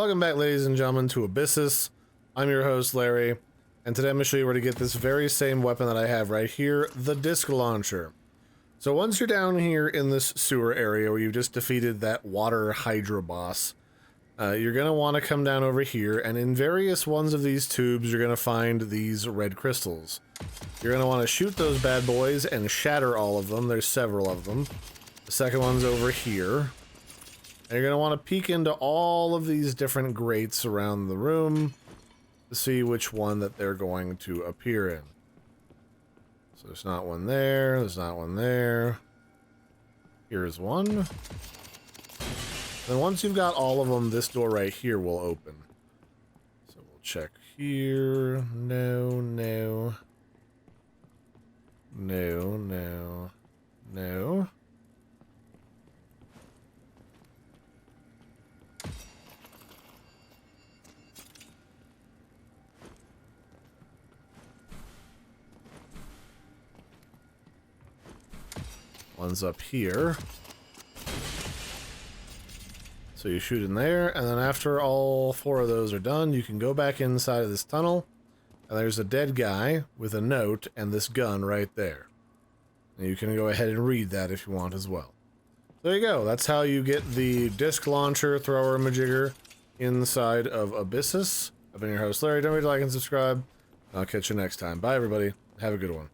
Welcome back, ladies and gentlemen, to Abyssus. I'm your host, Larry, and today I'm going to show you where to get this very same weapon that I have right here, the disc launcher. So once you're down here in this sewer area where you've just defeated that water hydra boss, you're going to want to come down over here, and in various ones of these tubes, you're going to find these red crystals. You're going to want to shoot those bad boys and shatter all of them. There's several of them. The second one's over here. And you're going to want to peek into all of these different grates around the room to see which one that they're going to appear in. So there's not one there, there's not one there. Here's one. Then once you've got all of them, this door right here will open. So we'll check here. No, no. No, no. No. One's up here. So you shoot in there, and then after all 4 of those are done, you can go back inside of this tunnel, and there's a dead guy with a note and this gun right there. And you can go ahead and read that if you want as well. There you go. That's how you get the disc launcher thrower majigger inside of Abyssus. I've been your host, Larry. Don't forget to like and subscribe. I'll catch you next time. Bye, everybody. Have a good one.